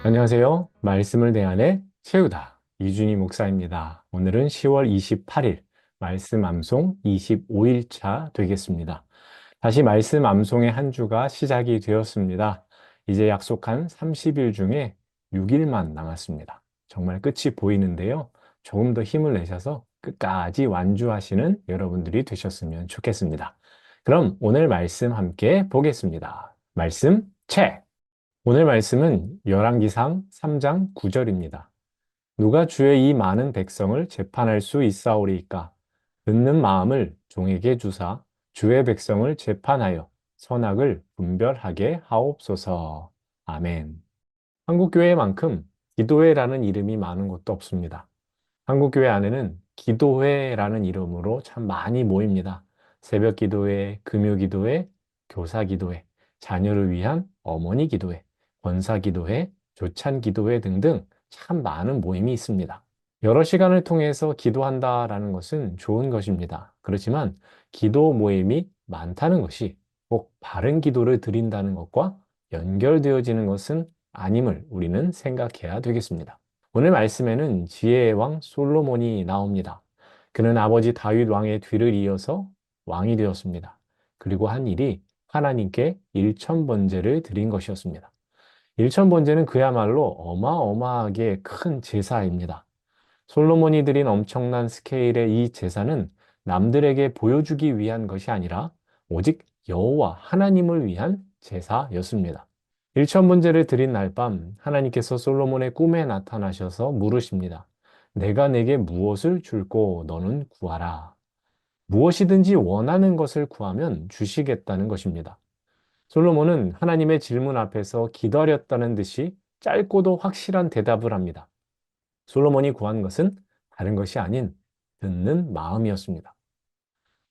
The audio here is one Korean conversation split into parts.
안녕하세요. 말씀을 대안해 채우다. 이준희 목사입니다. 오늘은 10월 28일 말씀 암송 25일차 되겠습니다. 다시 말씀 암송의 한 주가 시작이 되었습니다. 이제 약속한 30일 중에 6일만 남았습니다. 정말 끝이 보이는데요. 조금 더 힘을 내셔서 끝까지 완주하시는 여러분들이 되셨으면 좋겠습니다. 그럼 오늘 말씀 함께 보겠습니다. 말씀 책! 오늘 말씀은 열왕기상 3장 9절입니다. 누가 주의 이 많은 백성을 재판할 수 있사오리이까? 듣는 마음을 종에게 주사 주의 백성을 재판하여 선악을 분별하게 하옵소서. 아멘. 한국교회만큼 기도회라는 이름이 많은 곳도 없습니다. 한국교회 안에는 기도회라는 이름으로 참 많이 모입니다. 새벽 기도회, 금요 기도회, 교사 기도회, 자녀를 위한 어머니 기도회, 권사 기도회, 조찬 기도회 등등 참 많은 모임이 있습니다. 여러 시간을 통해서 기도한다라는 것은 좋은 것입니다. 그렇지만 기도 모임이 많다는 것이 꼭 바른 기도를 드린다는 것과 연결되어지는 것은 아님을 우리는 생각해야 되겠습니다. 오늘 말씀에는 지혜의 왕 솔로몬이 나옵니다. 그는 아버지 다윗 왕의 뒤를 이어서 왕이 되었습니다. 그리고 한 일이 하나님께 일천번제를 드린 것이었습니다. 일천번제는 그야말로 어마어마하게 큰 제사입니다. 솔로몬이 드린 엄청난 스케일의 이 제사는 남들에게 보여주기 위한 것이 아니라 오직 여호와 하나님을 위한 제사였습니다. 일천번제를 드린 날 밤 하나님께서 솔로몬의 꿈에 나타나셔서 물으십니다. 내가 내게 무엇을 줄고 너는 구하라. 무엇이든지 원하는 것을 구하면 주시겠다는 것입니다. 솔로몬은 하나님의 질문 앞에서 기다렸다는 듯이 짧고도 확실한 대답을 합니다. 솔로몬이 구한 것은 다른 것이 아닌 듣는 마음이었습니다.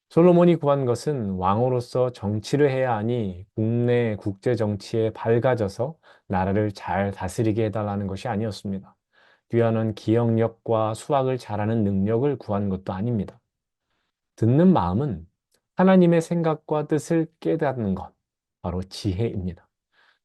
솔로몬이 구한 것은 왕으로서 정치를 해야 하니 국내 국제 정치에 밝아져서 나라를 잘 다스리게 해달라는 것이 아니었습니다. 뛰어난 기억력과 수학을 잘하는 능력을 구한 것도 아닙니다. 듣는 마음은 하나님의 생각과 뜻을 깨닫는 것, 바로 지혜입니다.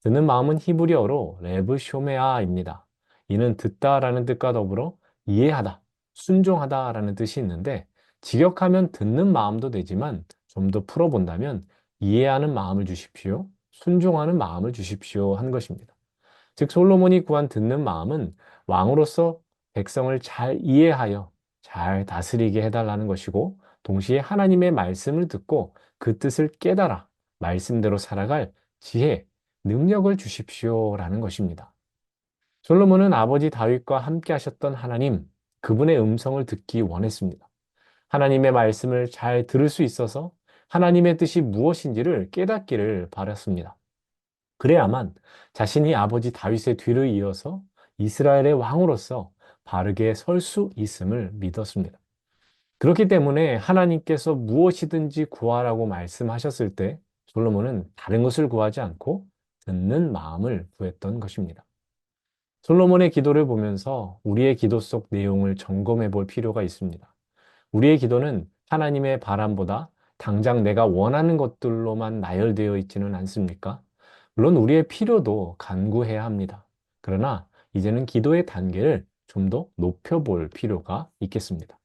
듣는 마음은 히브리어로 레브쇼메아입니다. 이는 듣다라는 뜻과 더불어 이해하다, 순종하다라는 뜻이 있는데 직역하면 듣는 마음도 되지만 좀 더 풀어본다면 이해하는 마음을 주십시오, 순종하는 마음을 주십시오 한 것입니다. 즉 솔로몬이 구한 듣는 마음은 왕으로서 백성을 잘 이해하여 잘 다스리게 해달라는 것이고 동시에 하나님의 말씀을 듣고 그 뜻을 깨달아 말씀대로 살아갈 지혜, 능력을 주십시오라는 것입니다. 솔로몬은 아버지 다윗과 함께 하셨던 하나님, 그분의 음성을 듣기 원했습니다. 하나님의 말씀을 잘 들을 수 있어서 하나님의 뜻이 무엇인지를 깨닫기를 바랐습니다. 그래야만 자신이 아버지 다윗의 뒤를 이어서 이스라엘의 왕으로서 바르게 설 수 있음을 믿었습니다. 그렇기 때문에 하나님께서 무엇이든지 구하라고 말씀하셨을 때 솔로몬은 다른 것을 구하지 않고 듣는 마음을 구했던 것입니다. 솔로몬의 기도를 보면서 우리의 기도 속 내용을 점검해 볼 필요가 있습니다. 우리의 기도는 하나님의 바람보다 당장 내가 원하는 것들로만 나열되어 있지는 않습니까? 물론 우리의 필요도 간구해야 합니다. 그러나 이제는 기도의 단계를 좀 더 높여볼 필요가 있겠습니다.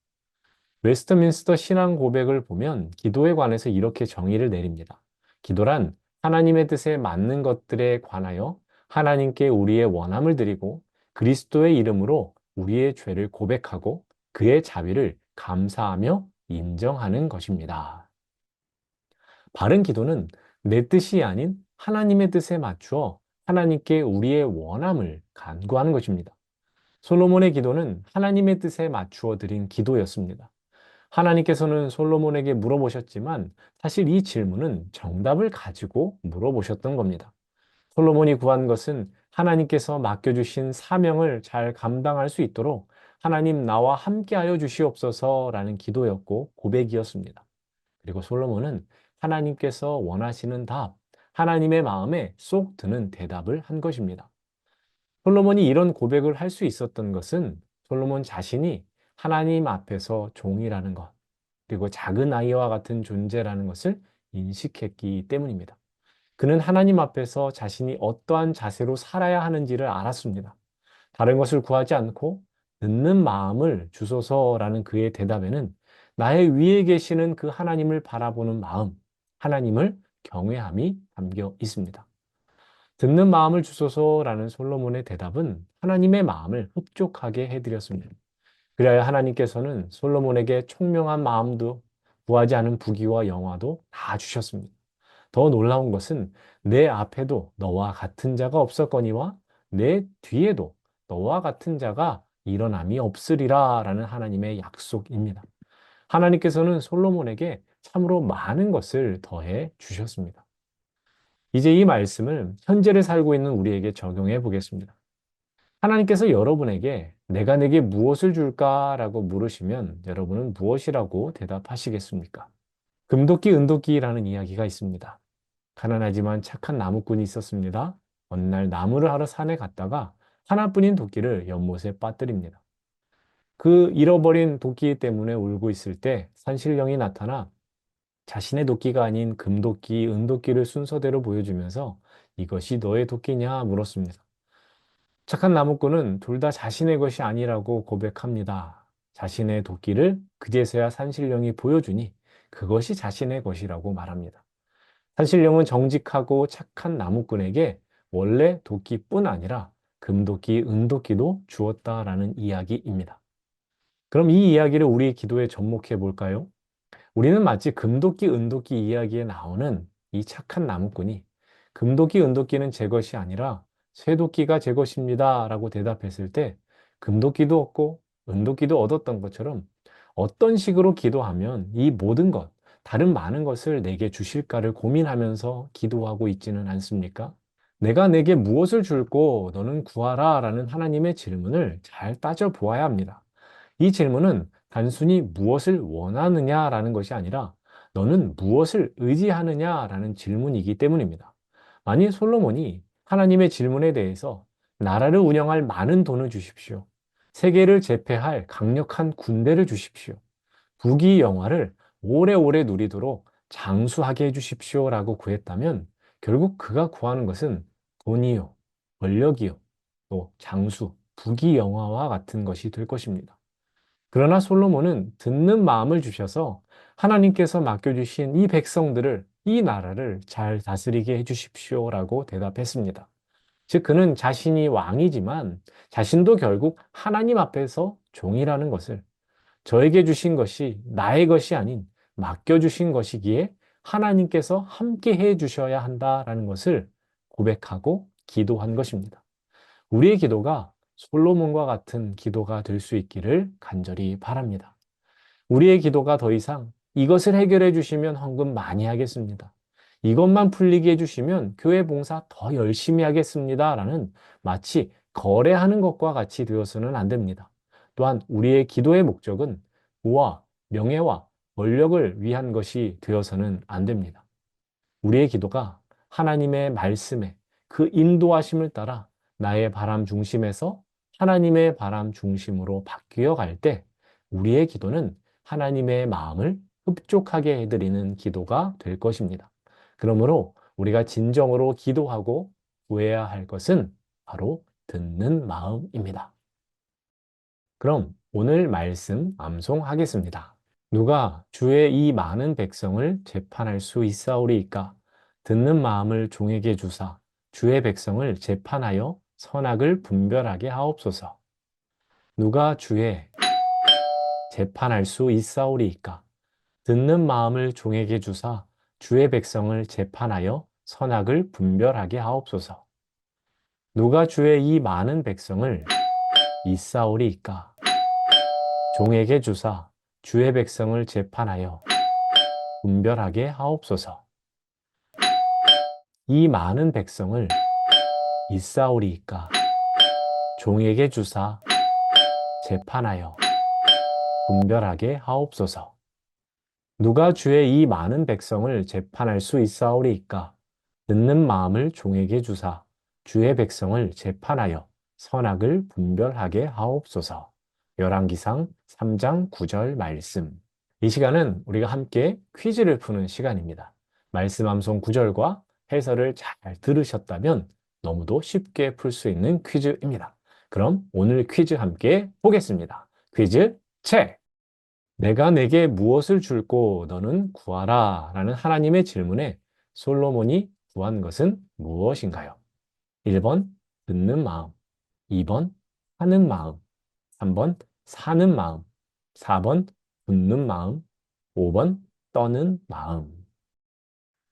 웨스트민스터 신앙 고백을 보면 기도에 관해서 이렇게 정의를 내립니다. 기도란 하나님의 뜻에 맞는 것들에 관하여 하나님께 우리의 원함을 드리고 그리스도의 이름으로 우리의 죄를 고백하고 그의 자비를 감사하며 인정하는 것입니다. 바른 기도는 내 뜻이 아닌 하나님의 뜻에 맞추어 하나님께 우리의 원함을 간구하는 것입니다. 솔로몬의 기도는 하나님의 뜻에 맞추어 드린 기도였습니다. 하나님께서는 솔로몬에게 물어보셨지만 사실 이 질문은 정답을 가지고 물어보셨던 겁니다. 솔로몬이 구한 것은 하나님께서 맡겨주신 사명을 잘 감당할 수 있도록 하나님 나와 함께하여 주시옵소서라는 기도였고 고백이었습니다. 그리고 솔로몬은 하나님께서 원하시는 답, 하나님의 마음에 쏙 드는 대답을 한 것입니다. 솔로몬이 이런 고백을 할 수 있었던 것은 솔로몬 자신이 하나님 앞에서 종이라는 것, 그리고 작은 아이와 같은 존재라는 것을 인식했기 때문입니다. 그는 하나님 앞에서 자신이 어떠한 자세로 살아야 하는지를 알았습니다. 다른 것을 구하지 않고 듣는 마음을 주소서라는 그의 대답에는 나의 위에 계시는 그 하나님을 바라보는 마음, 하나님을 경외함이 담겨 있습니다. 듣는 마음을 주소서라는 솔로몬의 대답은 하나님의 마음을 흡족하게 해드렸습니다. 그래야 하나님께서는 솔로몬에게 총명한 마음도 구하지 않은 부귀와 영화도 다 주셨습니다. 더 놀라운 것은 내 앞에도 너와 같은 자가 없었거니와 내 뒤에도 너와 같은 자가 일어남이 없으리라 라는 하나님의 약속입니다. 하나님께서는 솔로몬에게 참으로 많은 것을 더해 주셨습니다. 이제 이 말씀을 현재를 살고 있는 우리에게 적용해 보겠습니다. 하나님께서 여러분에게 내가 내게 무엇을 줄까라고 물으시면 여러분은 무엇이라고 대답하시겠습니까? 금도끼, 은도끼라는 이야기가 있습니다. 가난하지만 착한 나무꾼이 있었습니다. 어느 날 나무를 하러 산에 갔다가 하나뿐인 도끼를 연못에 빠뜨립니다. 그 잃어버린 도끼 때문에 울고 있을 때 산신령이 나타나 자신의 도끼가 아닌 금도끼, 은도끼를 순서대로 보여주면서 이것이 너의 도끼냐 물었습니다. 착한 나무꾼은 둘 다 자신의 것이 아니라고 고백합니다. 자신의 도끼를 그제서야 산신령이 보여주니 그것이 자신의 것이라고 말합니다. 산신령은 정직하고 착한 나무꾼에게 원래 도끼뿐 아니라 금도끼, 은도끼도 주었다라는 이야기입니다. 그럼 이 이야기를 우리 기도에 접목해 볼까요? 우리는 마치 금도끼, 은도끼 이야기에 나오는 이 착한 나무꾼이 금도끼, 은도끼는 제 것이 아니라 쇠도끼가 제 것입니다 라고 대답했을 때 금도끼도 얻고 은도끼도 얻었던 것처럼 어떤 식으로 기도하면 이 모든 것, 다른 많은 것을 내게 주실까를 고민하면서 기도하고 있지는 않습니까? 내가 내게 무엇을 줄고 너는 구하라 라는 하나님의 질문을 잘 따져 보아야 합니다. 이 질문은 단순히 무엇을 원하느냐라는 것이 아니라 너는 무엇을 의지하느냐라는 질문이기 때문입니다. 만일 솔로몬이 하나님의 질문에 대해서 나라를 운영할 많은 돈을 주십시오. 세계를 제패할 강력한 군대를 주십시오. 부귀 영화를 오래오래 누리도록 장수하게 해주십시오라고 구했다면 결국 그가 구하는 것은 돈이요, 권력이요, 또 장수, 부귀 영화와 같은 것이 될 것입니다. 그러나 솔로몬은 듣는 마음을 주셔서 하나님께서 맡겨주신 이 백성들을, 이 나라를 잘 다스리게 해주십시오라고 대답했습니다. 즉, 그는 자신이 왕이지만 자신도 결국 하나님 앞에서 종이라는 것을 저에게 주신 것이 나의 것이 아닌 맡겨주신 것이기에 하나님께서 함께 해 주셔야 한다라는 것을 고백하고 기도한 것입니다. 우리의 기도가 솔로몬과 같은 기도가 될 수 있기를 간절히 바랍니다. 우리의 기도가 더 이상 이것을 해결해 주시면 헌금 많이 하겠습니다. 이것만 풀리게 해주시면 교회 봉사 더 열심히 하겠습니다. 라는 마치 거래하는 것과 같이 되어서는 안 됩니다. 또한 우리의 기도의 목적은 부와 명예와 권력을 위한 것이 되어서는 안 됩니다. 우리의 기도가 하나님의 말씀에 그 인도하심을 따라 나의 바람 중심에서 하나님의 바람 중심으로 바뀌어 갈 때 우리의 기도는 하나님의 마음을 흡족하게 해드리는 기도가 될 것입니다. 그러므로 우리가 진정으로 기도하고 구해야 할 것은 바로 듣는 마음입니다. 그럼 오늘 말씀 암송하겠습니다. 누가 주의 이 많은 백성을 재판할 수 있사오리이까? 듣는 마음을 종에게 주사 주의 백성을 재판하여 선악을 분별하게 하옵소서. 누가 주의 재판할 수 있사오리이까? 듣는 마음을 종에게 주사 주의 백성을 재판하여 선악을 분별하게 하옵소서. 누가 주의 이 많은 백성을 있사오리이까? 종에게 주사 주의 백성을 재판하여 분별하게 하옵소서. 이 많은 백성을 있사오리이까? 종에게 주사 재판하여 분별하게 하옵소서. 누가 주의 이 많은 백성을 재판할 수 있사오리이까? 듣는 마음을 종에게 주사 주의 백성을 재판하여 선악을 분별하게 하옵소서. 열왕기상 3장 9절 말씀. 이 시간은 우리가 함께 퀴즈를 푸는 시간입니다. 말씀 암송 9절과 해설을 잘 들으셨다면 너무도 쉽게 풀 수 있는 퀴즈입니다. 그럼 오늘 퀴즈 함께 보겠습니다. 퀴즈 체크! 내가 내게 무엇을 줄고 너는 구하라 라는 하나님의 질문에 솔로몬이 구한 것은 무엇인가요? 1번 듣는 마음, 2번 하는 마음, 3번 사는 마음, 4번 듣는 마음, 5번 떠는 마음.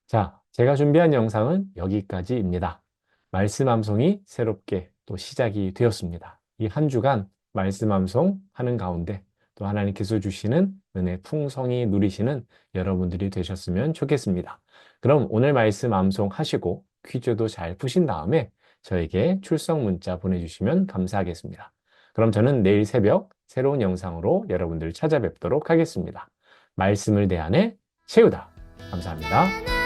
자, 제가 준비한 영상은 여기까지입니다. 말씀 암송이 새롭게 또 시작이 되었습니다. 이 한 주간 말씀 암송 하는 가운데 또 하나님께서 주시는 은혜 풍성히 누리시는 여러분들이 되셨으면 좋겠습니다. 그럼 오늘 말씀 암송 하시고 퀴즈도 잘 푸신 다음에 저에게 출석 문자 보내주시면 감사하겠습니다. 그럼 저는 내일 새벽 새로운 영상으로 여러분들 찾아뵙도록 하겠습니다. 말씀을 내 안에 채우다. 감사합니다.